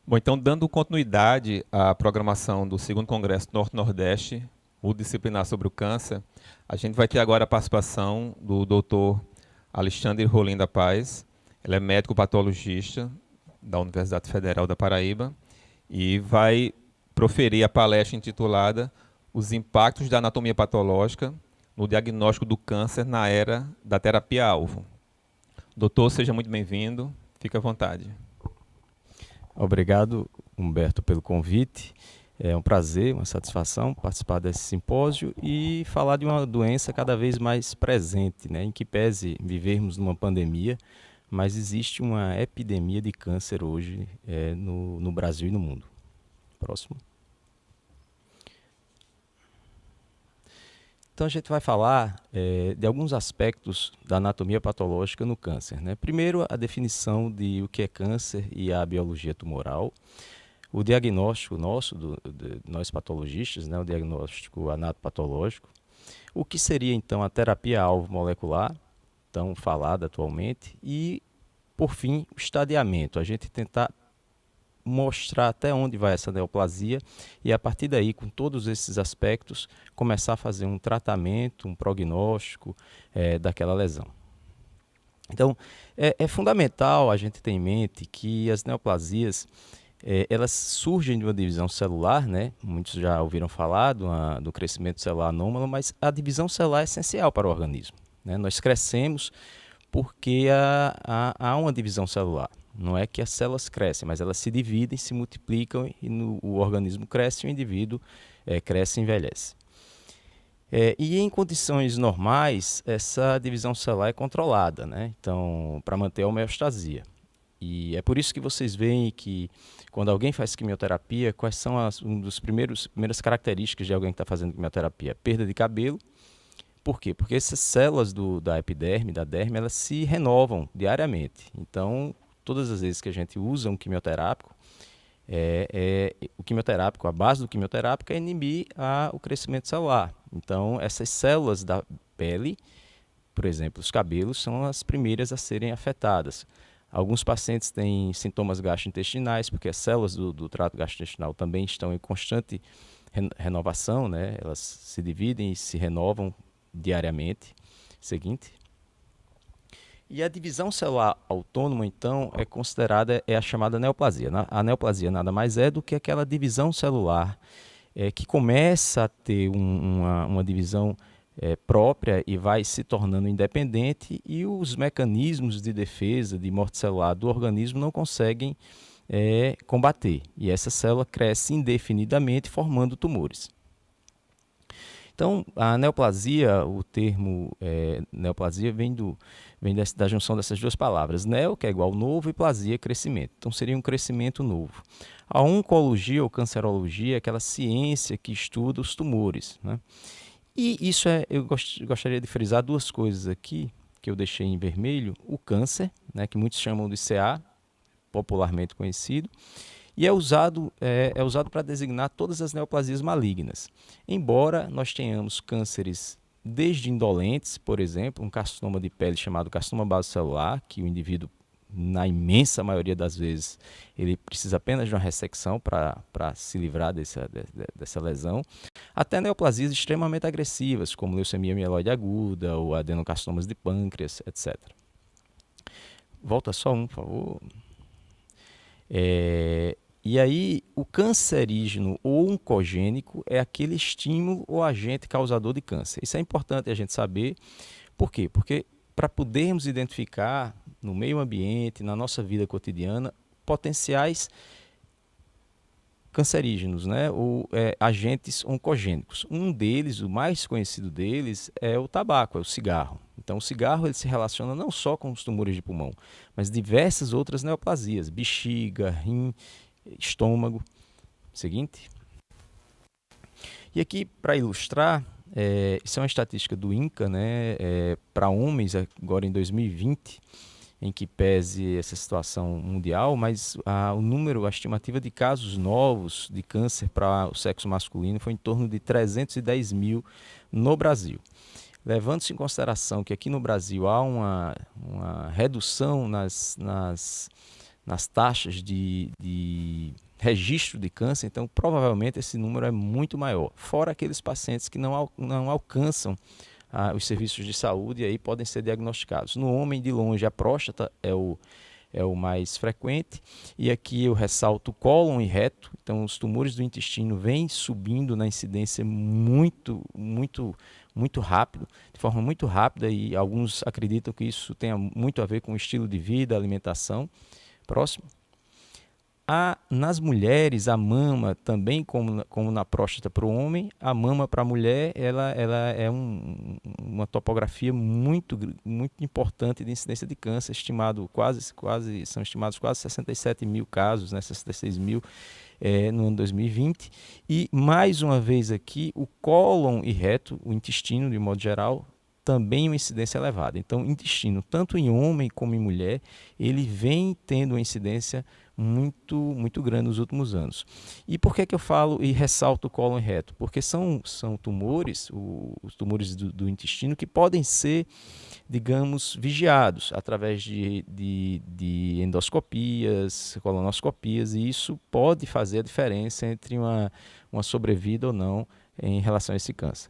Bom, então, dando continuidade à programação do segundo Congresso Norte-Nordeste, multidisciplinar sobre o câncer, a gente vai ter agora a participação do Dr. Alexandre Rolim da Paz. Ele é médico patologista da Universidade Federal da Paraíba e vai proferir a palestra intitulada Os impactos da anatomia patológica no diagnóstico do câncer na era da terapia-alvo. Doutor, seja muito bem-vindo. Fique à vontade. Obrigado, Humberto, pelo convite. É um prazer, uma satisfação participar desse simpósio e falar de uma doença cada vez mais presente, né? Em que pese vivermos numa pandemia, mas existe uma epidemia de câncer hoje no Brasil e no mundo. Próximo. Então a gente vai falar de alguns aspectos da anatomia patológica no câncer, né? Primeiro, a definição de o que é câncer e a biologia tumoral. O diagnóstico nosso, de nós patologistas, né? O diagnóstico anatopatológico. O que seria então a terapia-alvo molecular, tão falada atualmente. E, por fim, o estadiamento. A gente tentar mostrar até onde vai essa neoplasia e a partir daí, com todos esses aspectos, começar a fazer um tratamento, um prognóstico daquela lesão. Então, é fundamental a gente ter em mente que as neoplasias elas surgem de uma divisão celular, né? Muitos já ouviram falar do crescimento celular anômalo, mas a divisão celular é essencial para o organismo, né? Nós crescemos porque há uma divisão celular. Não é que as células crescem, mas elas se dividem, se multiplicam e o organismo cresce e o indivíduo cresce e envelhece. E em condições normais, essa divisão celular é controlada, né? Então, para manter a homeostasia. E é por isso que vocês veem que quando alguém faz quimioterapia, quais são uma das primeiras características de alguém que está fazendo quimioterapia? Perda de cabelo. Por quê? Porque essas células da epiderme, da derme, elas se renovam diariamente. Então, todas as vezes que a gente usa um quimioterápico, a base do quimioterápico é inibir o crescimento celular. Então, essas células da pele, por exemplo, os cabelos, são as primeiras a serem afetadas. Alguns pacientes têm sintomas gastrointestinais, porque as células do trato gastrointestinal também estão em constante renovação, né? Elas se dividem e se renovam diariamente. Seguinte. E a divisão celular autônoma, então, é considerada a chamada neoplasia. A neoplasia nada mais é do que aquela divisão celular que começa a ter uma divisão própria e vai se tornando independente e os mecanismos de defesa, de morte celular do organismo não conseguem combater. E essa célula cresce indefinidamente formando tumores. Então, a neoplasia, o termo neoplasia vem da junção dessas duas palavras. Neo, que é igual novo, e plasia, crescimento. Então, seria um crescimento novo. A oncologia ou cancerologia é aquela ciência que estuda os tumores, né? E isso eu gostaria de frisar duas coisas aqui, que eu deixei em vermelho. O câncer, né, que muitos chamam de CA, popularmente conhecido, e é usado para designar todas as neoplasias malignas. Embora nós tenhamos cânceres desde indolentes, por exemplo, um carcinoma de pele chamado carcinoma basocelular, que o indivíduo, na imensa maioria das vezes, ele precisa apenas de uma ressecção para se livrar dessa lesão, até neoplasias extremamente agressivas, como leucemia mieloide aguda ou adenocarcinomas de pâncreas, etc. Volta só um, por favor. E aí, o cancerígeno ou oncogênico é aquele estímulo ou agente causador de câncer. Isso é importante a gente saber. Por quê? Porque para podermos identificar no meio ambiente, na nossa vida cotidiana, potenciais cancerígenos, né? Ou agentes oncogênicos. Um deles, o mais conhecido deles, é o tabaco, é o cigarro. Então, o cigarro ele se relaciona não só com os tumores de pulmão, mas diversas outras neoplasias, bexiga, rim, estômago. Seguinte. E aqui, para ilustrar, isso é uma estatística do INCA, né? Para homens, agora em 2020, em que pese essa situação mundial, mas a estimativa de casos novos de câncer para o sexo masculino foi em torno de 310 mil no Brasil. Levando-se em consideração que aqui no Brasil há uma redução nas taxas de registro de câncer, então provavelmente esse número é muito maior. Fora aqueles pacientes que não alcançam os serviços de saúde e aí podem ser diagnosticados. No homem, de longe, a próstata é o mais frequente, e aqui eu ressalto o cólon e reto. Então os tumores do intestino vêm subindo na incidência muito rápido, de forma muito rápida, e alguns acreditam que isso tenha muito a ver com o estilo de vida, alimentação. Próximo. Nas mulheres, a mama, também como na próstata para o homem, a mama para a mulher ela é uma topografia muito importante de incidência de câncer, são estimados quase 67 mil casos, né, 66 mil no ano 2020. E, mais uma vez aqui, o cólon e reto, o intestino, de modo geral, também uma incidência elevada. Então, intestino, tanto em homem como em mulher, ele vem tendo uma incidência muito grande nos últimos anos. E por que eu falo e ressalto o cólon reto? Porque são tumores, os tumores do intestino, que podem ser, digamos, vigiados através de endoscopias, colonoscopias, e isso pode fazer a diferença entre uma sobrevida ou não em relação a esse câncer.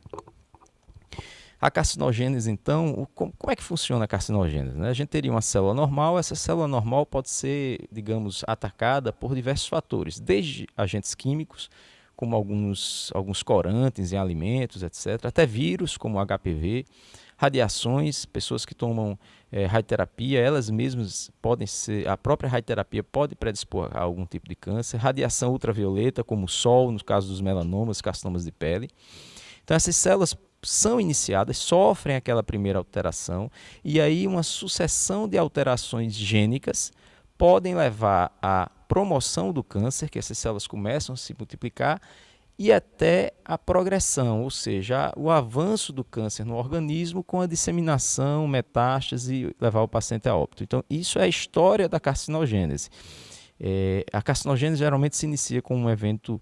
A carcinogênese, então, como é que funciona a carcinogênese, né? A gente teria uma célula normal, essa célula normal pode ser, digamos, atacada por diversos fatores, desde agentes químicos, como alguns corantes em alimentos, etc., até vírus, como o HPV, radiações, pessoas que tomam radioterapia, elas mesmas podem ser, a própria radioterapia pode predispor a algum tipo de câncer, radiação ultravioleta, como o sol, no caso dos melanomas, carcinomas de pele. Então, essas células são iniciadas, sofrem aquela primeira alteração, e aí uma sucessão de alterações gênicas podem levar à promoção do câncer, que essas células começam a se multiplicar, e até a progressão, ou seja, o avanço do câncer no organismo com a disseminação, metástase e levar o paciente a óbito. Então, isso é a história da carcinogênese. A carcinogênese geralmente se inicia com um evento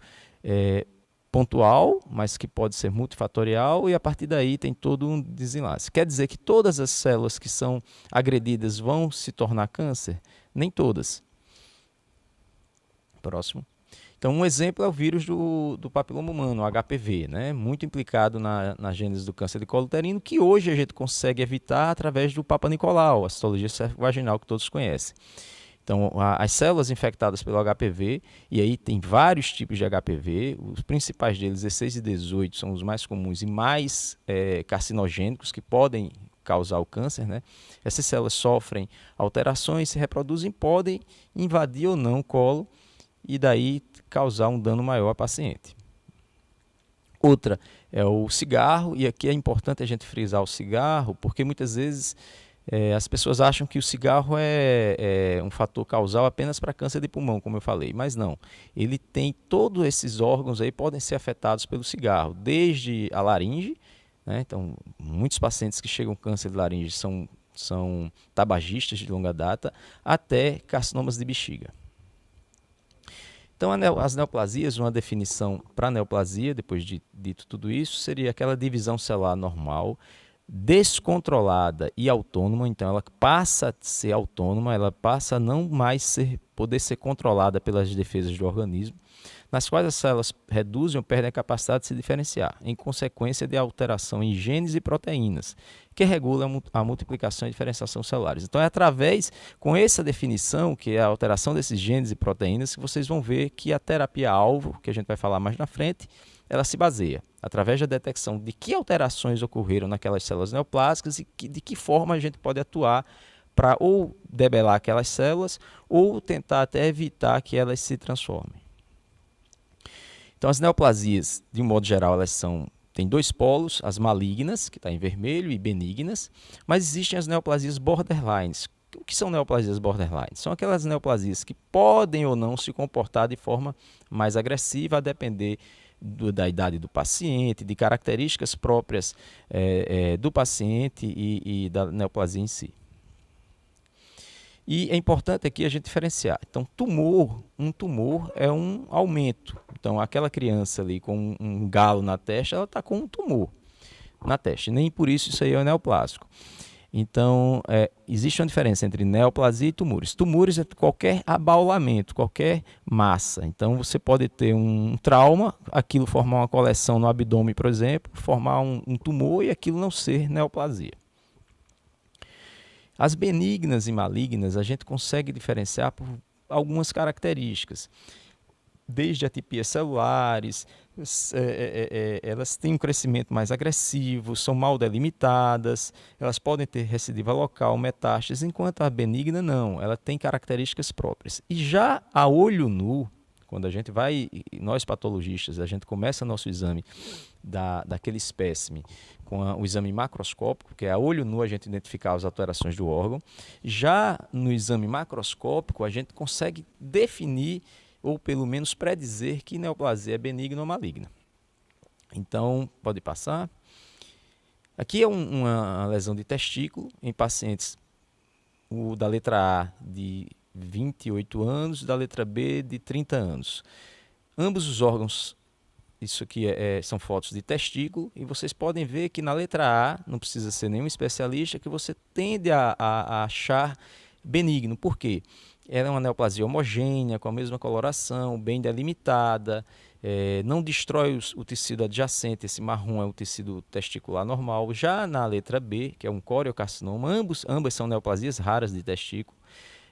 pontual, mas que pode ser multifatorial, e a partir daí tem todo um desenlace. Quer dizer que todas as células que são agredidas vão se tornar câncer? Nem todas. Próximo. Então, um exemplo é o vírus do papiloma humano, o HPV, né? Muito implicado na gênese do câncer de colo uterino, que hoje a gente consegue evitar através do Papa Nicolau, a citologia cervicovaginal que todos conhecem. Então, as células infectadas pelo HPV, e aí tem vários tipos de HPV, os principais deles, 16 e 18, são os mais comuns e mais carcinogênicos, que podem causar o câncer, né? Essas células sofrem alterações, se reproduzem, podem invadir ou não o colo e daí causar um dano maior ao paciente. Outra é o cigarro, e aqui é importante a gente frisar o cigarro, porque muitas vezes as pessoas acham que o cigarro é um fator causal apenas para câncer de pulmão, como eu falei, mas não. Ele tem todos esses órgãos aí podem ser afetados pelo cigarro, desde a laringe, né? Então, muitos pacientes que chegam com câncer de laringe são tabagistas de longa data, até carcinomas de bexiga. Então, as neoplasias, uma definição para neoplasia, depois de dito tudo isso, seria aquela divisão celular normal, descontrolada e autônoma. Então ela passa a ser autônoma, ela passa a não mais poder ser controlada pelas defesas do organismo, nas quais as células reduzem ou perdem a capacidade de se diferenciar, em consequência de alteração em genes e proteínas, que regulam a multiplicação e diferenciação celulares. Então é com essa definição, que é a alteração desses genes e proteínas, que vocês vão ver que a terapia-alvo, que a gente vai falar mais na frente, ela se baseia através da detecção de que alterações ocorreram naquelas células neoplásicas e de que forma a gente pode atuar para ou debelar aquelas células ou tentar até evitar que elas se transformem. Então, as neoplasias, de um modo geral, têm dois polos, as malignas, que está em vermelho, e benignas, mas existem as neoplasias borderlines. O que são neoplasias borderline? São aquelas neoplasias que podem ou não se comportar de forma mais agressiva, a depender da idade do paciente, de características próprias do paciente e da neoplasia em si. E é importante aqui a gente diferenciar. Então, um tumor é um aumento. Então, aquela criança ali com um galo na testa, ela está com um tumor na testa. Nem por isso aí é neoplásico. Então, existe uma diferença entre neoplasia e tumores. Tumores é qualquer abaulamento, qualquer massa. Então, você pode ter um trauma, aquilo formar uma coleção no abdômen, por exemplo, formar um tumor e aquilo não ser neoplasia. As benignas e malignas a gente consegue diferenciar por algumas características. Desde atipias celulares, elas têm um crescimento mais agressivo, são mal delimitadas, elas podem ter recidiva local, metástase, enquanto a benigna não, ela tem características próprias. E já a olho nu, quando a gente vai, nós patologistas, a gente começa nosso exame daquele espécime com o exame macroscópico, que é a olho nu a gente identificar as alterações do órgão. Já no exame macroscópico, a gente consegue definir ou pelo menos predizer que neoplasia é benigna ou maligna. Então, pode passar. Aqui é uma lesão de testículo em pacientes da letra A de 28 anos e da letra B de 30 anos. Ambos os órgãos, isso aqui são fotos de testículo, e vocês podem ver que na letra A, não precisa ser nenhum especialista, que você tende a achar benigno. Por quê? Ela é uma neoplasia homogênea, com a mesma coloração, bem delimitada, não destrói o tecido adjacente, esse marrom é o tecido testicular normal. Já na letra B, que é um coriocarcinoma, ambas são neoplasias raras de testículo.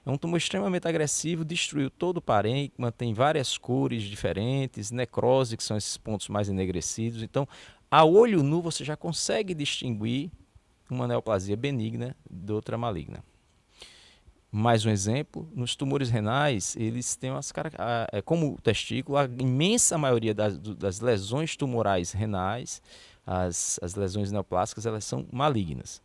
É um tumor extremamente agressivo, destruiu todo o parênquima, tem várias cores diferentes, necrose, que são esses pontos mais enegrecidos. Então, a olho nu, você já consegue distinguir uma neoplasia benigna de outra maligna. Mais um exemplo, nos tumores renais, eles têm como o testículo, a imensa maioria das lesões tumorais renais, as lesões neoplásicas, elas são malignas.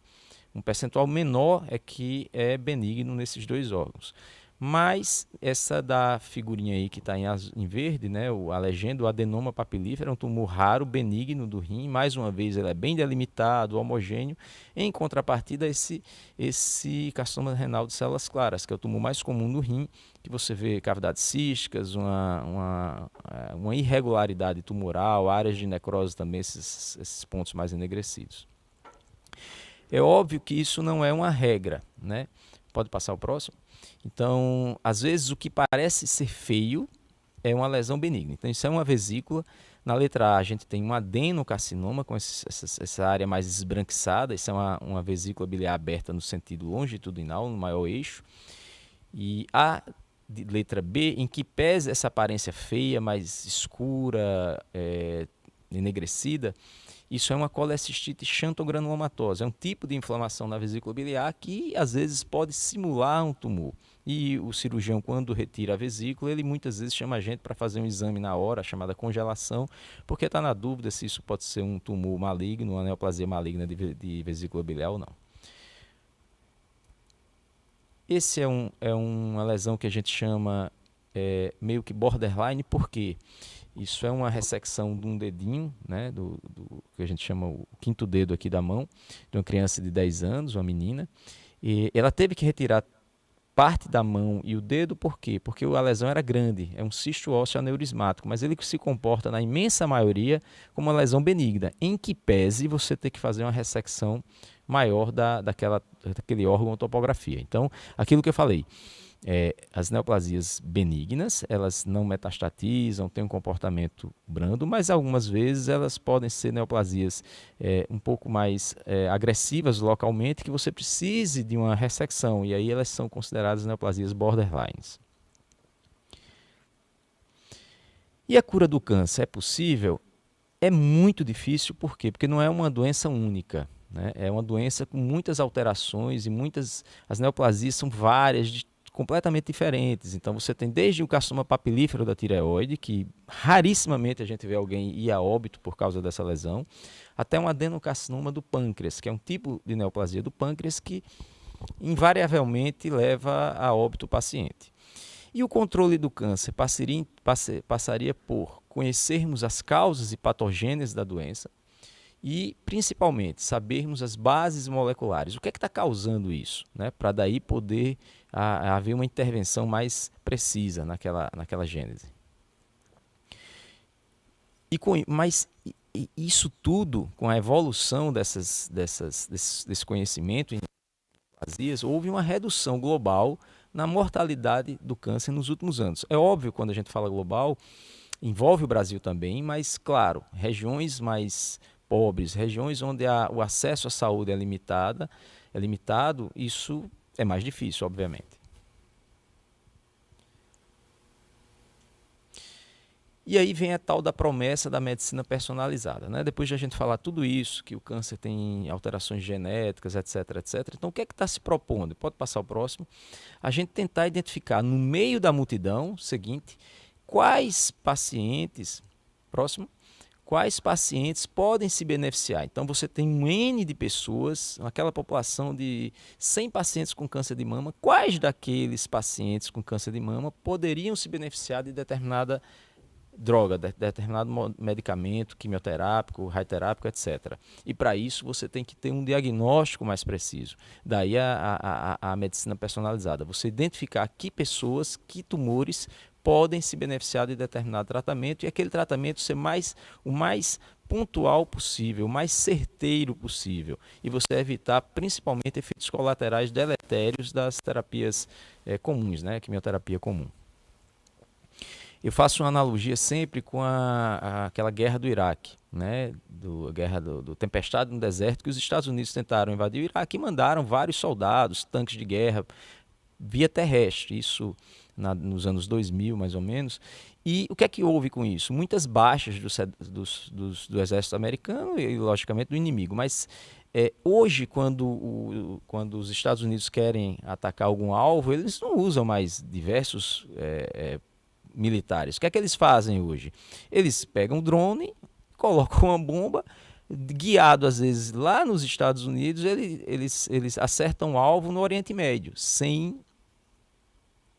Um percentual menor é que é benigno nesses dois órgãos. Mas essa da figurinha aí que está em verde, né, a legenda, o adenoma papilífero, é um tumor raro, benigno do rim. Mais uma vez, ele é bem delimitado, homogêneo. Em contrapartida, esse carcinoma renal de células claras, que é o tumor mais comum do rim, que você vê cavidades císticas, uma irregularidade tumoral, áreas de necrose também, esses pontos mais enegrecidos. É óbvio que isso não é uma regra, né? Pode passar o próximo? Então, às vezes, o que parece ser feio é uma lesão benigna. Então, isso é uma vesícula. Na letra A, a gente tem um adenocarcinoma com essa área mais esbranquiçada. Isso é uma vesícula biliar aberta no sentido longitudinal, no maior eixo. E a letra B, em que pese essa aparência feia, mais escura, enegrecida, isso é uma colecistite xantogranulomatosa. É um tipo de inflamação na vesícula biliar que, às vezes, pode simular um tumor. E o cirurgião, quando retira a vesícula, ele muitas vezes chama a gente para fazer um exame na hora, chamada congelação, porque está na dúvida se isso pode ser um tumor maligno, uma neoplasia maligna de vesícula biliar ou não. Esse é uma lesão que a gente chama meio que borderline, por quê? Isso é uma ressecção de um dedinho, né, do que a gente chama o quinto dedo aqui da mão, de uma criança de 10 anos, uma menina. E ela teve que retirar parte da mão e o dedo, por quê? Porque a lesão era grande, é um cisto ósseo aneurismático, mas ele se comporta, na imensa maioria, como uma lesão benigna, em que pese você ter que fazer uma ressecção maior daquele órgão ou topografia. Então, aquilo que eu falei, as neoplasias benignas, elas não metastatizam, têm um comportamento brando, mas algumas vezes elas podem ser neoplasias um pouco mais agressivas localmente, que você precise de uma ressecção, e aí elas são consideradas neoplasias borderlines. E a cura do câncer é possível? É muito difícil, por quê? Porque não é uma doença única, né? É uma doença com muitas alterações e as neoplasias são várias, completamente diferentes. Então você tem desde o carcinoma papilífero da tireoide, que rarissimamente a gente vê alguém ir a óbito por causa dessa lesão, até um adenocarcinoma do pâncreas, que é um tipo de neoplasia do pâncreas que invariavelmente leva a óbito o paciente. E o controle do câncer passaria por conhecermos as causas e patogêneses da doença e, principalmente, sabermos as bases moleculares. O que é que está causando isso? Né? Para daí poder haver uma intervenção mais precisa naquela gênese. Mas isso tudo, com a evolução desse conhecimento, neoplasias, houve uma redução global na mortalidade do câncer nos últimos anos. É óbvio, quando a gente fala global, envolve o Brasil também, mas, claro, regiões mais pobres, regiões onde o acesso à saúde é limitado, isso é mais difícil, obviamente. E aí vem a tal da promessa da medicina personalizada, né? Depois de a gente falar tudo isso, que o câncer tem alterações genéticas, etc, etc. Então, o que é que está se propondo? Pode passar o próximo. A gente tentar identificar no meio da multidão, seguinte, quais pacientes podem se beneficiar. Então, você tem um N de pessoas, aquela população de 100 pacientes com câncer de mama, quais daqueles pacientes com câncer de mama poderiam se beneficiar de determinada droga, determinado medicamento, quimioterápico, radioterápico, etc. E para isso você tem que ter um diagnóstico mais preciso. Daí a medicina personalizada. Você identificar que pessoas, que tumores podem se beneficiar de determinado tratamento e aquele tratamento ser o mais pontual possível, o mais certeiro possível. E você evitar principalmente efeitos colaterais deletérios das terapias comuns, né? Quimioterapia comum. Eu faço uma analogia sempre com aquela guerra do Iraque, né? A guerra do Tempestade no Deserto, que os Estados Unidos tentaram invadir o Iraque e mandaram vários soldados, tanques de guerra, via terrestre, isso nos anos 2000, mais ou menos. E o que é que houve com isso? Muitas baixas do exército americano e, logicamente, do inimigo. Mas hoje, quando os Estados Unidos querem atacar algum alvo, eles não usam mais diversos militares. O que é que eles fazem hoje? Eles pegam um drone, colocam uma bomba, guiado às vezes lá nos Estados Unidos, eles acertam o alvo no Oriente Médio, sem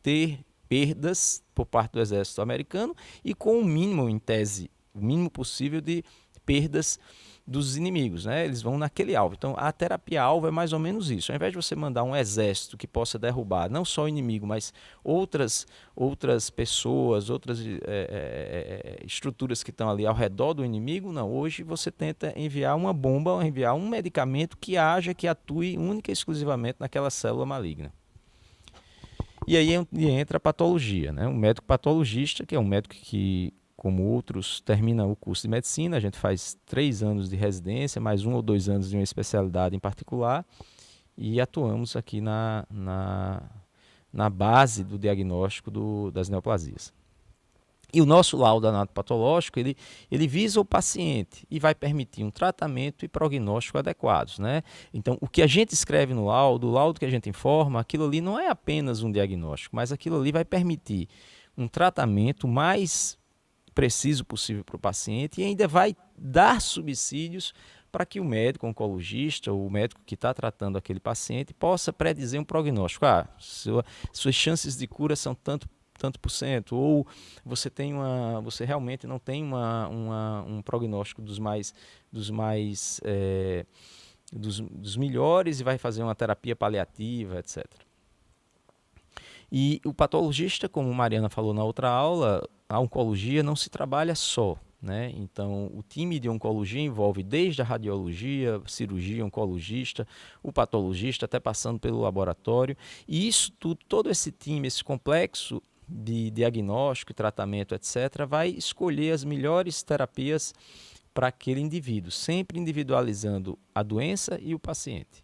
ter perdas por parte do exército americano e com o mínimo, em tese, o mínimo possível de perdas dos inimigos, né? Eles vão naquele alvo. Então, a terapia-alvo é mais ou menos isso. Ao invés de você mandar um exército que possa derrubar não só o inimigo, mas outras pessoas, outras estruturas que estão ali ao redor do inimigo, não. Hoje você tenta enviar uma bomba, enviar um medicamento que atue única e exclusivamente naquela célula maligna. E aí entra a patologia, né? Um médico patologista, que é um médico que, como outros, termina o curso de medicina, a gente faz 3 anos de residência, mais 1 ou 2 anos de uma especialidade em particular, e atuamos aqui na base do diagnóstico das neoplasias. E o nosso laudo anatopatológico, ele visa o paciente e vai permitir um tratamento e prognóstico adequados, né? Então, o que a gente escreve no laudo, o laudo que a gente informa, aquilo ali não é apenas um diagnóstico, mas aquilo ali vai permitir um tratamento mais preciso possível para o paciente e ainda vai dar subsídios para que o médico oncologista ou o médico que está tratando aquele paciente possa predizer um prognóstico. Suas chances de cura são tanto por cento, ou você realmente não tem um prognóstico dos melhores e vai fazer uma terapia paliativa, etc. E o patologista, como Mariana falou na outra aula, a oncologia não se trabalha só, né? Então, o time de oncologia envolve desde a radiologia, cirurgia, oncologista, o patologista, até passando pelo laboratório. E isso tudo, todo esse time, esse complexo de diagnóstico e tratamento, etc., vai escolher as melhores terapias para aquele indivíduo, sempre individualizando a doença e o paciente.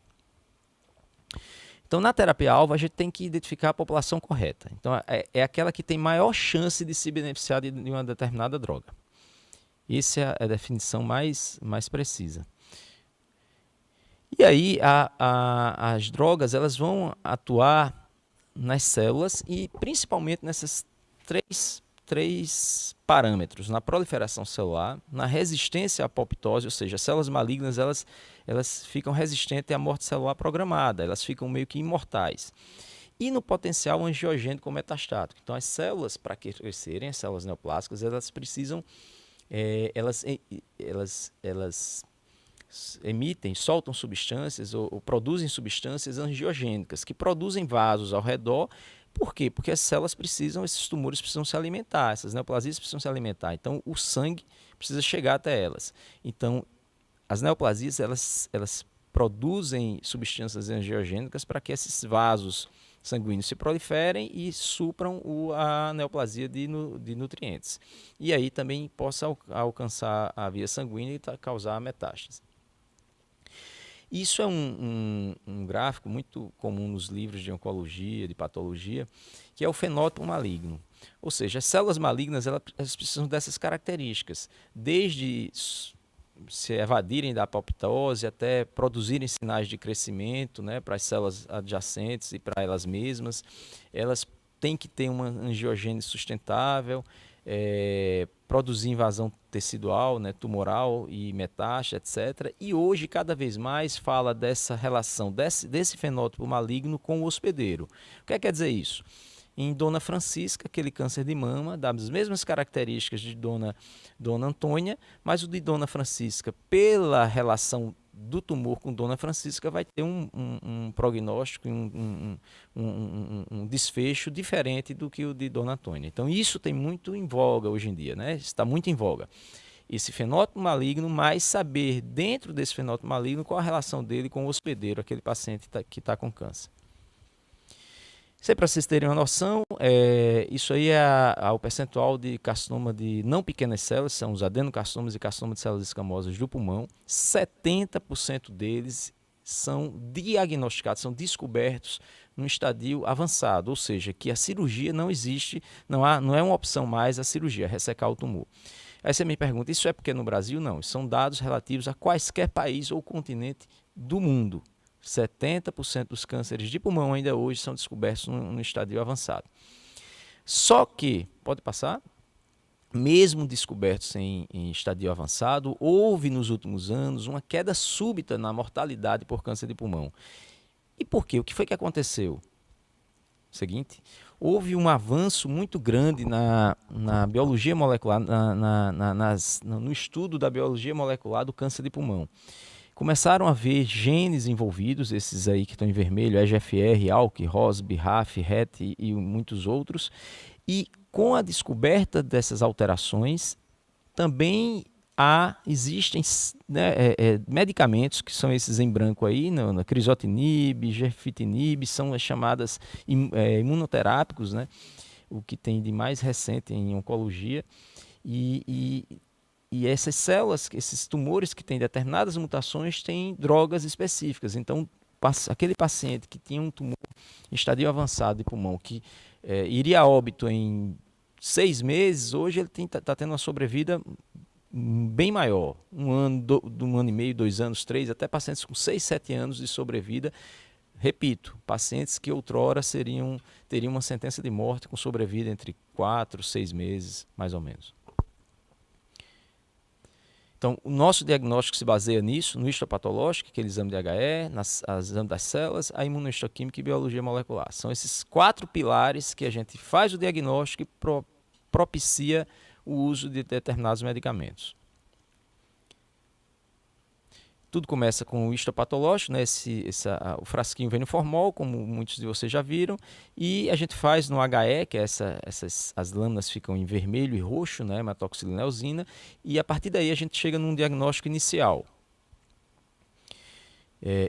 Então, na terapia-alvo, a gente tem que identificar a população correta. Então, é aquela que tem maior chance de se beneficiar de uma determinada droga. Essa é a definição mais precisa. E aí, as drogas elas vão atuar nas células e principalmente nesses três parâmetros: na proliferação celular, na resistência à apoptose, ou seja, as células malignas elas ficam resistentes à morte celular programada, elas ficam meio que imortais. E no potencial angiogênico metastático. Então, as células, para crescerem, as células neoplásicas, elas precisam, elas soltam substâncias ou produzem substâncias angiogênicas, que produzem vasos ao redor. Por quê? Porque esses tumores precisam se alimentar, essas neoplasias precisam se alimentar. Então, o sangue precisa chegar até elas. Então, as neoplasias, elas produzem substâncias angiogênicas para que esses vasos sanguíneos se proliferem e supram a neoplasia de nutrientes. E aí também possa alcançar a via sanguínea e causar a metástase. Isso é um gráfico muito comum nos livros de oncologia, de patologia, que é o fenótipo maligno. Ou seja, as células malignas elas precisam dessas características, desde se evadirem da apoptose até produzirem sinais de crescimento, né, para as células adjacentes e para elas mesmas. Elas têm que ter uma angiogênese sustentável, produzir invasão tecidual, né, tumoral e metástase, etc. E hoje, cada vez mais, fala dessa relação desse fenótipo maligno com o hospedeiro. O que quer dizer isso? Em Dona Francisca, aquele câncer de mama, das mesmas características de Dona Antônia, mas o de Dona Francisca, pela relação do tumor com Dona Francisca, vai ter um prognóstico, um desfecho diferente do que o de Dona Antônia. Então, isso tem muito em voga hoje em dia, né? Está muito em voga. Esse fenótipo maligno, mas saber dentro desse fenótipo maligno qual a relação dele com o hospedeiro, aquele paciente que está com câncer. Isso aí, para vocês terem uma noção, isso aí é o percentual de carcinoma de não pequenas células, são os adenocarcinomas e carcinoma de células escamosas do pulmão. 70% deles são diagnosticados, são descobertos num estadio avançado, ou seja, que a cirurgia não existe, não é uma opção mais a cirurgia, ressecar o tumor. Aí você me pergunta, isso é porque no Brasil? Não, são dados relativos a quaisquer país ou continente do mundo. 70% dos cânceres de pulmão ainda hoje são descobertos no estadio avançado. Só que, pode passar, mesmo descobertos em estadio avançado, houve nos últimos anos uma queda súbita na mortalidade por câncer de pulmão. E por quê? O que foi que aconteceu? Seguinte, houve um avanço muito grande na biologia molecular, no estudo da biologia molecular do câncer de pulmão. Começaram a ver genes envolvidos, esses aí que estão em vermelho, EGFR, ALK, ROS, BRAF, RET e muitos outros. E com a descoberta dessas alterações, também existem, né, medicamentos, que são esses em branco aí, crizotinib, gefitinib, são as chamadas imunoterápicos, né, o que tem de mais recente em oncologia. E essas células, esses tumores que têm determinadas mutações, têm drogas específicas. Então, aquele paciente que tinha um tumor em estadio avançado de pulmão, que iria a óbito em 6 meses, hoje ele está tendo uma sobrevida bem maior. 1 ano, 1 ano e meio, 2 anos, 3, até pacientes com 6, 7 anos de sobrevida. Repito, pacientes que outrora teriam uma sentença de morte com sobrevida entre 4, 6 meses, mais ou menos. Então, o nosso diagnóstico se baseia nisso, no histopatológico, aquele exame de HE, exame das células, a imunohistoquímica e biologia molecular. São esses 4 pilares que a gente faz o diagnóstico e propicia o uso de determinados medicamentos. Tudo começa com o histopatológico, né? O frasquinho vem no formol, como muitos de vocês já viram, e a gente faz no HE, que é as lâminas ficam em vermelho e roxo, né? Hematoxilina eosina, e a partir daí a gente chega num diagnóstico inicial.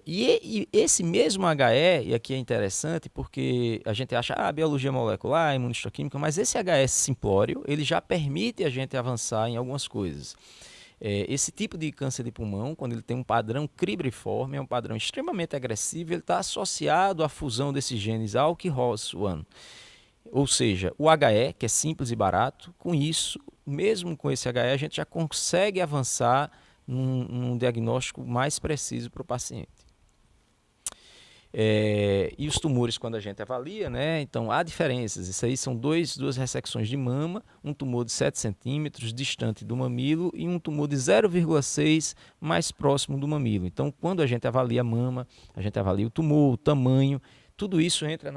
E esse mesmo HE, e aqui é interessante porque a gente acha biologia molecular, imunohistoquímica, mas esse HE simplório, ele já permite a gente avançar em algumas coisas. Esse tipo de câncer de pulmão, quando ele tem um padrão cribriforme, é um padrão extremamente agressivo, ele está associado à fusão desses genes ALK e ROS1. Ou seja, o HE, que é simples e barato, com isso, mesmo com esse HE, a gente já consegue avançar num diagnóstico mais preciso para o paciente. E os tumores, quando a gente avalia, né, então há diferenças. Isso aí são duas ressecções de mama, um tumor de 7 centímetros distante do mamilo e um tumor de 0,6 mais próximo do mamilo. Então, quando a gente avalia a mama, a gente avalia o tumor, o tamanho, tudo isso entra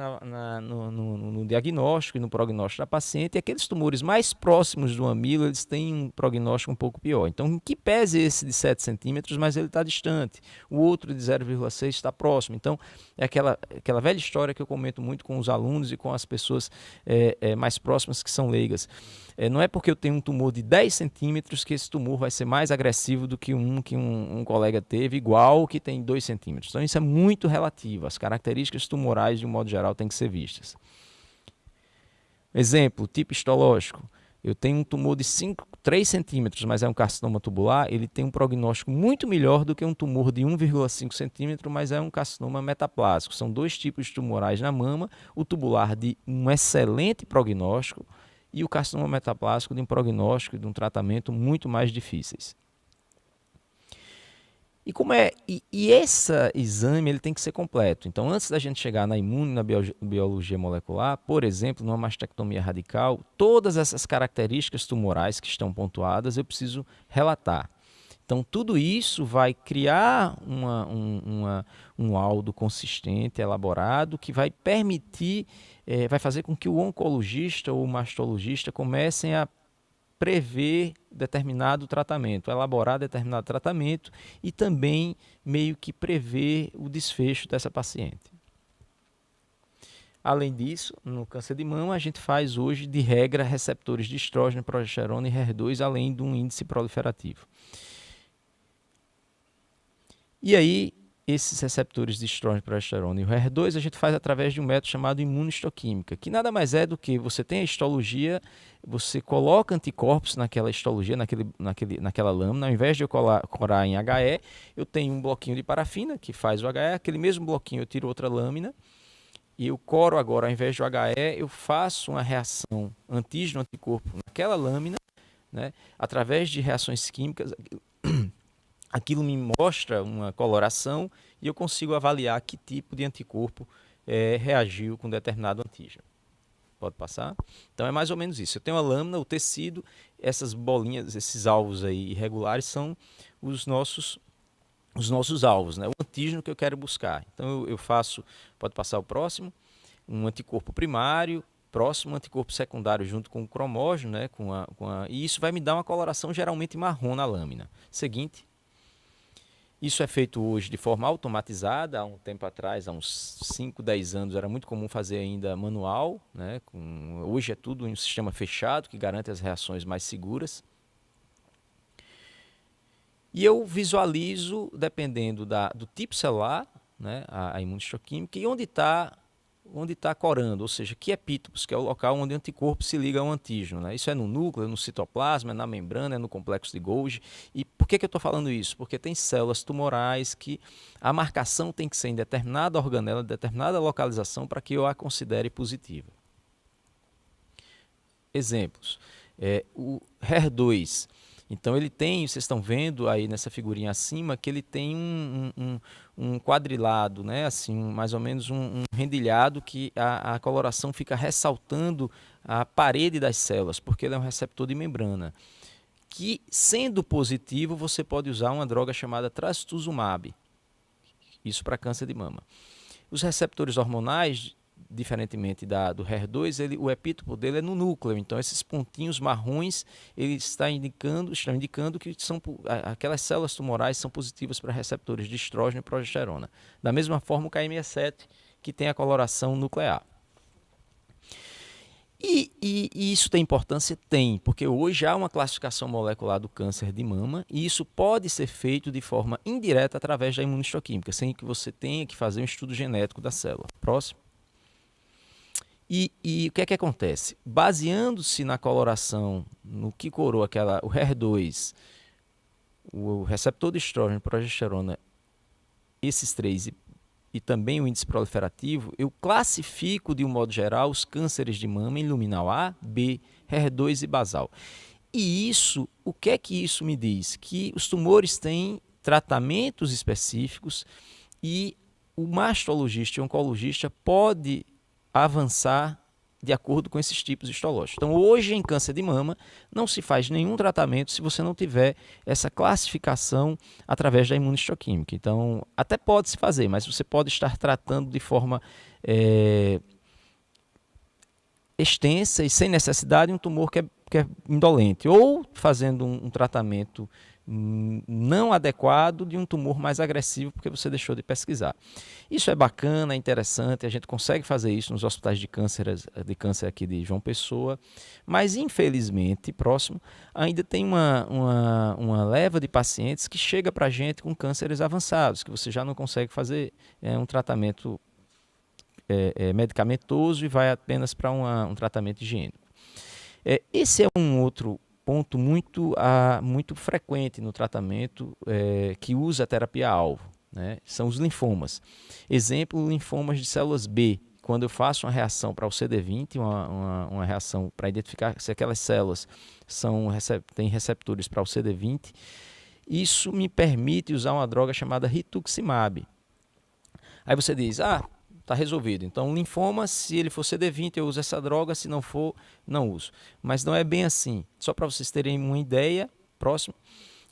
no diagnóstico e no prognóstico da paciente, e aqueles tumores mais próximos do mamilo, eles têm um prognóstico um pouco pior. Então, em que pese esse de 7 centímetros, mas ele está distante, o outro de 0,6 está próximo. Então, é aquela velha história que eu comento muito com os alunos e com as pessoas mais próximas que são leigas. Não é porque eu tenho um tumor de 10 centímetros que esse tumor vai ser mais agressivo do que um colega teve, igual que tem 2 centímetros. Então, isso é muito relativo. As características tumorais, de um modo geral, têm que ser vistas. Exemplo, tipo histológico. Eu tenho um tumor de 3 centímetros, mas é um carcinoma tubular, ele tem um prognóstico muito melhor do que um tumor de 1,5 centímetro, mas é um carcinoma metaplásico. São 2 tipos de tumorais na mama, o tubular de um excelente prognóstico e o carcinoma metaplásico de um prognóstico e de um tratamento muito mais difíceis. E esse exame ele tem que ser completo. Então, antes da gente chegar na na biologia molecular, por exemplo, numa mastectomia radical, todas essas características tumorais que estão pontuadas eu preciso relatar. Então, tudo isso vai criar um laudo consistente, elaborado, que vai permitir, vai fazer com que o oncologista ou o mastologista comecem a prever determinado tratamento, elaborar determinado tratamento e também meio que prever o desfecho dessa paciente. Além disso, no câncer de mama, a gente faz hoje, de regra, receptores de estrógeno, progesterona e HER2, além de um índice proliferativo. E aí, esses receptores de estrógeno, progesterona e o HER2 a gente faz através de um método chamado imunohistoquímica, que nada mais é do que você tem a histologia, você coloca anticorpos naquela histologia, naquela lâmina, ao invés de eu corar em HE, eu tenho um bloquinho de parafina que faz o HE, aquele mesmo bloquinho eu tiro outra lâmina, e eu coro agora, ao invés do HE, eu faço uma reação antígeno-anticorpo naquela lâmina, né, através de reações químicas. Aquilo me mostra uma coloração e eu consigo avaliar que tipo de anticorpo reagiu com determinado antígeno. Pode passar? Então é mais ou menos isso. Eu tenho a lâmina, o tecido, essas bolinhas, esses alvos aí irregulares são os nossos alvos, né? O antígeno que eu quero buscar. Então eu faço, pode passar o próximo, um anticorpo primário, próximo anticorpo secundário junto com o cromógeno, né? E isso vai me dar uma coloração geralmente marrom na lâmina. Seguinte. Isso é feito hoje de forma automatizada. Há um tempo atrás, há uns 5, 10 anos, era muito comum fazer ainda manual, né? Hoje é tudo em um sistema fechado que garante as reações mais seguras. E eu visualizo, dependendo do tipo celular, né? a imunohistoquímica, e onde está corando, ou seja, que epítopos, que é o local onde o anticorpo se liga ao antígeno. Né? Isso é no núcleo, no citoplasma, é na membrana, é no complexo de Golgi. E por que eu estou falando isso? Porque tem células tumorais que a marcação tem que ser em determinada organela, em determinada localização, para que eu a considere positiva. Exemplos. O HER2. Então ele tem, vocês estão vendo aí nessa figurinha acima, que ele tem um quadrilado, né? Assim, mais ou menos um rendilhado que a coloração fica ressaltando a parede das células, porque ele é um receptor de membrana. Que, sendo positivo, você pode usar uma droga chamada trastuzumab, isso para câncer de mama. Os receptores hormonais, diferentemente do HER2, o epítopo dele é no núcleo, então esses pontinhos marrons estão indicando que aquelas células tumorais são positivas para receptores de estrógeno e progesterona. Da mesma forma o KM67, que tem a coloração nuclear. E isso tem importância? Tem, porque hoje há uma classificação molecular do câncer de mama e isso pode ser feito de forma indireta através da imunohistoquímica, sem que você tenha que fazer um estudo genético da célula. Próximo. E o que é que acontece? Baseando-se na coloração, no que corou o HER2, o receptor de estrógeno, progesterona, esses três e também o índice proliferativo, eu classifico de um modo geral os cânceres de mama em luminal A, B, HER2 e basal. E isso, o que é que isso me diz? Que os tumores têm tratamentos específicos e o mastologista e o oncologista pode avançar de acordo com esses tipos histológicos. Então, hoje, em câncer de mama, não se faz nenhum tratamento se você não tiver essa classificação através da imunistoquímica. Então, até pode se fazer, mas você pode estar tratando de forma extensa e sem necessidade um tumor que é indolente, ou fazendo um tratamento não adequado de um tumor mais agressivo porque você deixou de pesquisar. Isso é bacana, é interessante, a gente consegue fazer isso nos hospitais de câncer aqui de João Pessoa, mas infelizmente, próximo, ainda tem uma leva de pacientes que chega para a gente com cânceres avançados, que você já não consegue fazer um tratamento medicamentoso e vai apenas para um tratamento higiênico. Esse é um outro ponto muito frequente no tratamento que usa a terapia-alvo, né? São os linfomas. Exemplo, linfomas de células B. Quando eu faço uma reação para o CD20, uma reação para identificar se aquelas células têm receptores para o CD20, isso me permite usar uma droga chamada rituximab. Aí você diz, está resolvido. Então, linfoma, se ele for CD20, eu uso essa droga, se não for, não uso. Mas não é bem assim. Só para vocês terem uma ideia, próximo,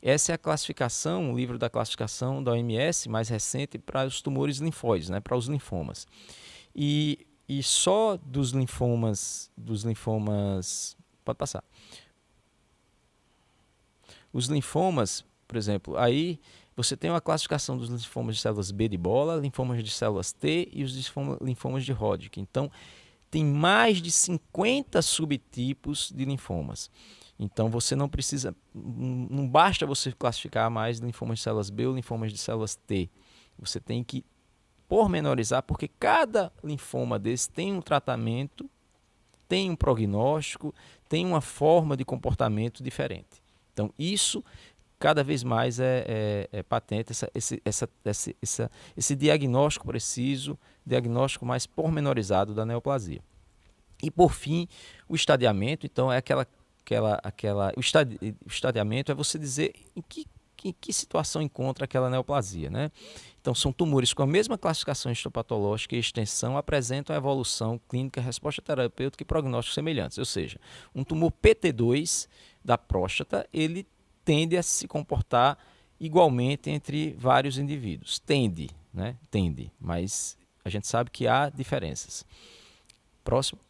essa é a classificação, o livro da classificação da OMS, mais recente, para os tumores linfóides, né, para os linfomas. E só dos linfomas, pode passar. Os linfomas, por exemplo, aí você tem uma classificação dos linfomas de células B de bola, linfomas de células T e os linfomas de Hodgkin. Então, tem mais de 50 subtipos de linfomas. Então, você não precisa, não basta você classificar mais linfomas de células B ou linfomas de células T. Você tem que pormenorizar, porque cada linfoma desse tem um tratamento, tem um prognóstico, tem uma forma de comportamento diferente. Então, isso cada vez mais é patente, esse diagnóstico preciso, diagnóstico mais pormenorizado da neoplasia. E, por fim, o estadiamento. Então, é o estadiamento é você dizer em que situação encontra aquela neoplasia, né? Então, são tumores com a mesma classificação histopatológica e extensão, apresentam a evolução clínica, resposta terapêutica e prognósticos semelhantes. Ou seja, um tumor PT2 da próstata, ele tende a se comportar igualmente entre vários indivíduos. Tende, né? Tende, mas a gente sabe que há diferenças. Próximo.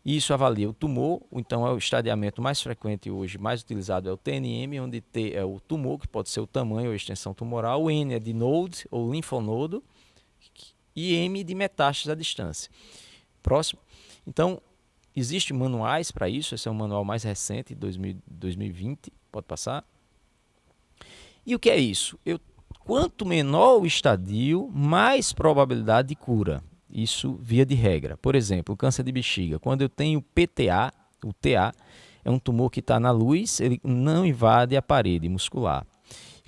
Isso avalia o tumor, então é o estadiamento mais frequente hoje, mais utilizado é o TNM, onde T é o tumor, que pode ser o tamanho ou a extensão tumoral, o N é de node ou linfonodo e M de metástase à distância. Próximo. Então, existem manuais para isso, esse é um manual mais recente, 2020, pode passar. E o que é isso? Quanto menor o estadio, mais probabilidade de cura. Isso via de regra. Por exemplo, o câncer de bexiga. Quando eu tenho PTA, o TA é um tumor que está na luz, ele não invade a parede muscular.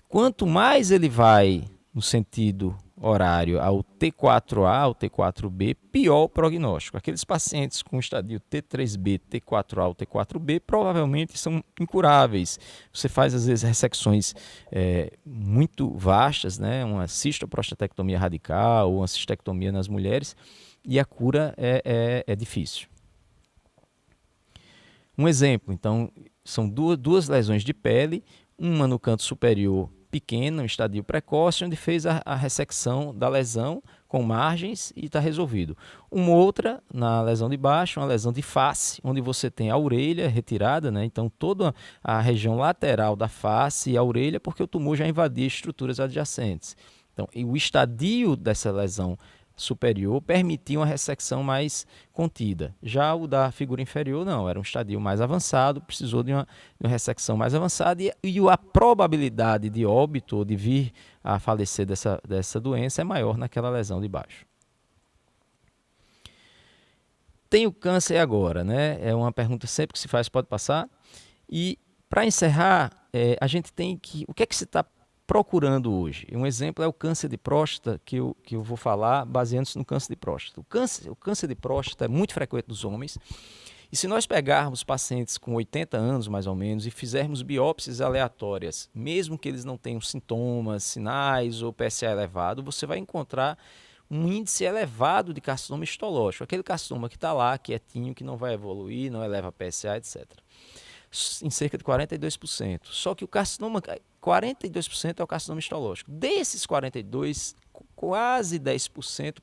Quanto mais ele vai no sentido horário ao T4A, ao T4B, pior o prognóstico. Aqueles pacientes com estadio T3B, T4A ou T4B provavelmente são incuráveis. Você faz, às vezes, ressecções muito vastas, né? Uma cistoprostatectomia radical ou uma cistectomia nas mulheres, e a cura é difícil. Um exemplo, então, são duas lesões de pele, uma no canto superior pequena, um estadio precoce, onde fez a ressecção da lesão com margens e está resolvido. Uma outra na lesão de baixo, uma lesão de face, onde você tem a orelha retirada, né? Então toda a região lateral da face e a orelha, porque o tumor já invadia estruturas adjacentes. Então, e o estadio dessa lesão superior permitia uma ressecção mais contida. Já o da figura inferior não, era um estadio mais avançado, precisou de uma ressecção mais avançada e a probabilidade de óbito ou de vir a falecer dessa doença é maior naquela lesão de baixo. Tem o câncer agora, né? É uma pergunta sempre que se faz, pode passar. E para encerrar, a gente tem que... O que é que se está procurando hoje? Um exemplo é o câncer de próstata, que eu vou falar baseando-se no câncer de próstata. O câncer de próstata é muito frequente nos homens, e se nós pegarmos pacientes com 80 anos, mais ou menos, e fizermos biópsias aleatórias, mesmo que eles não tenham sintomas, sinais ou PSA elevado, você vai encontrar um índice elevado de carcinoma histológico, aquele carcinoma que está lá, quietinho, que não vai evoluir, não eleva PSA, etc. Em cerca de 42%. Só que o carcinoma, 42% é o carcinoma histológico. Desses 42%, quase 10%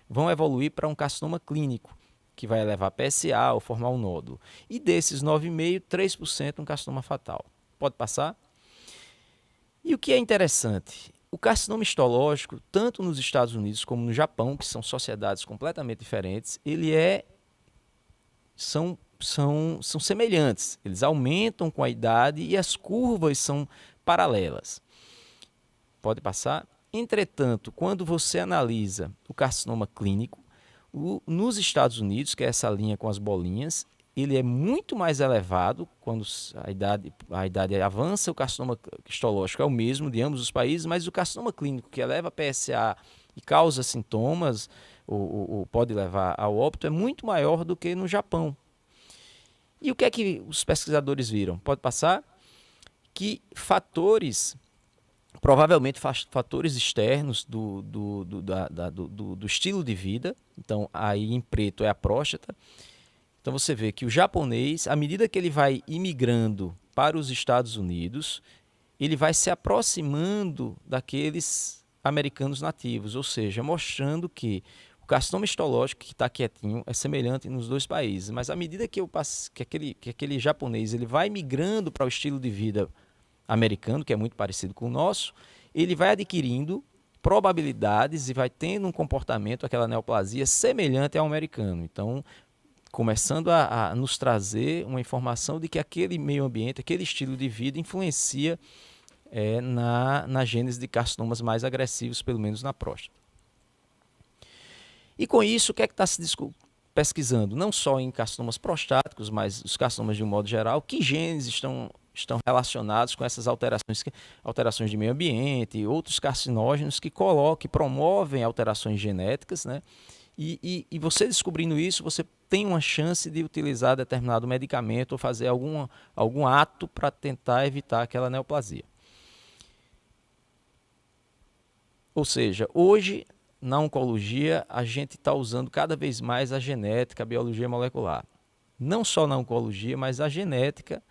vão evoluir para um carcinoma clínico, que vai elevar PSA ou formar um nódulo. E desses 9,5%, 3% um carcinoma fatal. Pode passar? E o que é interessante? O carcinoma histológico, tanto nos Estados Unidos como no Japão, que são sociedades completamente diferentes, são semelhantes. Eles aumentam com a idade e as curvas são paralelas. Pode passar? Entretanto, quando você analisa o carcinoma clínico, nos Estados Unidos, que é essa linha com as bolinhas, ele é muito mais elevado quando a idade avança. O carcinoma histológico é o mesmo de ambos os países, mas o carcinoma clínico, que eleva a PSA e causa sintomas, ou pode levar ao óbito, é muito maior do que no Japão. E o que é que os pesquisadores viram? Pode passar? Que provavelmente fatores externos do estilo de vida, então aí em preto é a próstata. Então você vê que o japonês, à medida que ele vai imigrando para os Estados Unidos, ele vai se aproximando daqueles americanos nativos, ou seja, mostrando que o carcinoma histológico, que está quietinho, é semelhante nos dois países. Mas à medida que aquele japonês ele vai migrando para o estilo de vida americano, que é muito parecido com o nosso, ele vai adquirindo probabilidades e vai tendo um comportamento, aquela neoplasia, semelhante ao americano. Então, começando a nos trazer uma informação de que aquele meio ambiente, aquele estilo de vida influencia na gênese de carcinomas mais agressivos, pelo menos na próstata. E com isso, o que é que está se pesquisando? Não só em carcinomas prostáticos, mas os carcinomas de um modo geral, que genes estão relacionados com essas alterações de meio ambiente, outros carcinógenos que promovem alterações genéticas, né? E você descobrindo isso, você tem uma chance de utilizar determinado medicamento ou fazer algum ato para tentar evitar aquela neoplasia. Ou seja, hoje, na oncologia, a gente está usando cada vez mais a genética, a biologia molecular. Não só na oncologia, mas a genética,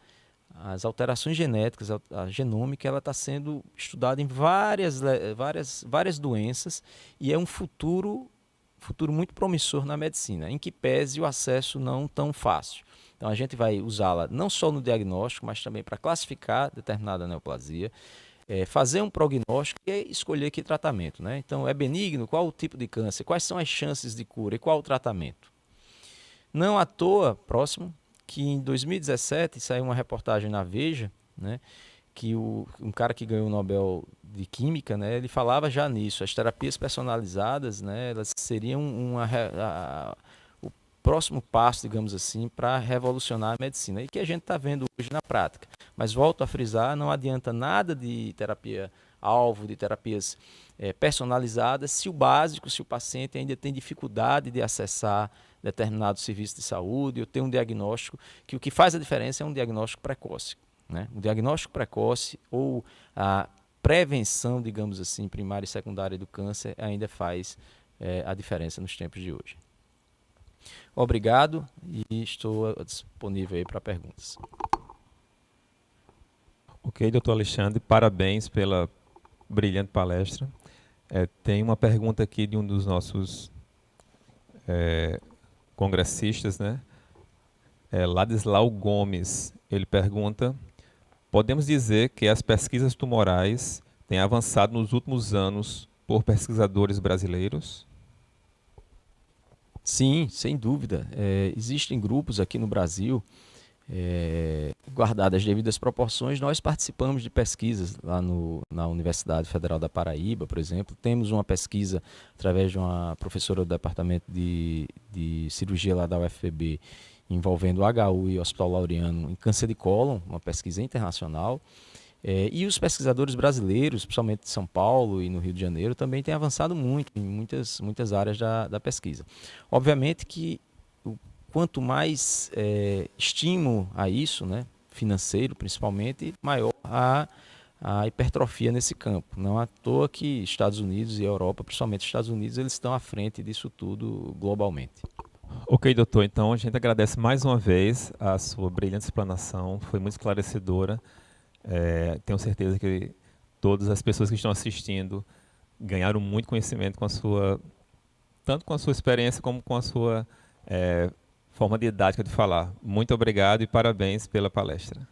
as alterações genéticas, a genômica, ela está sendo estudada em várias doenças e é um futuro muito promissor na medicina, em que pese o acesso não tão fácil. Então a gente vai usá-la não só no diagnóstico, mas também para classificar determinada neoplasia, fazer um prognóstico e escolher que tratamento, né? Então é benigno, qual o tipo de câncer, quais são as chances de cura e qual o tratamento. Não à toa, próximo, que em 2017 saiu uma reportagem na Veja, né, que um cara que ganhou o Nobel de Química, né, ele falava já nisso, as terapias personalizadas, né, elas seriam o próximo passo, digamos assim, para revolucionar a medicina, e que a gente está vendo hoje na prática. Mas volto a frisar, não adianta nada de terapia-alvo, de terapias personalizadas, se o paciente ainda tem dificuldade de acessar determinado serviço de saúde, ou ter um diagnóstico, que o que faz a diferença é um diagnóstico precoce. Né? O diagnóstico precoce ou a prevenção, digamos assim, primária e secundária do câncer ainda faz a diferença nos tempos de hoje. Obrigado e estou disponível aí para perguntas. Ok, doutor Alexandre, parabéns pela brilhante palestra. Tem uma pergunta aqui de um dos nossos congressistas, né? Ladislau Gomes. Ele pergunta: podemos dizer que as pesquisas tumorais têm avançado nos últimos anos por pesquisadores brasileiros? Sim, sem dúvida. Existem grupos aqui no Brasil, guardadas as devidas proporções, nós participamos de pesquisas lá na Universidade Federal da Paraíba, por exemplo. Temos uma pesquisa através de uma professora do departamento de cirurgia lá da UFPB, envolvendo o HU e o Hospital Laureano em câncer de cólon, uma pesquisa internacional. E os pesquisadores brasileiros, principalmente de São Paulo e no Rio de Janeiro, também têm avançado muito em muitas áreas da pesquisa. Obviamente que quanto mais estímulo a isso, né, financeiro principalmente, maior a hipertrofia nesse campo. Não à toa que Estados Unidos e Europa, principalmente Estados Unidos, eles estão à frente disso tudo globalmente. Ok, doutor. Então a gente agradece mais uma vez a sua brilhante explanação, foi muito esclarecedora. Tenho certeza que todas as pessoas que estão assistindo ganharam muito conhecimento tanto com a sua experiência como com a sua forma didática de falar. Muito obrigado e parabéns pela palestra.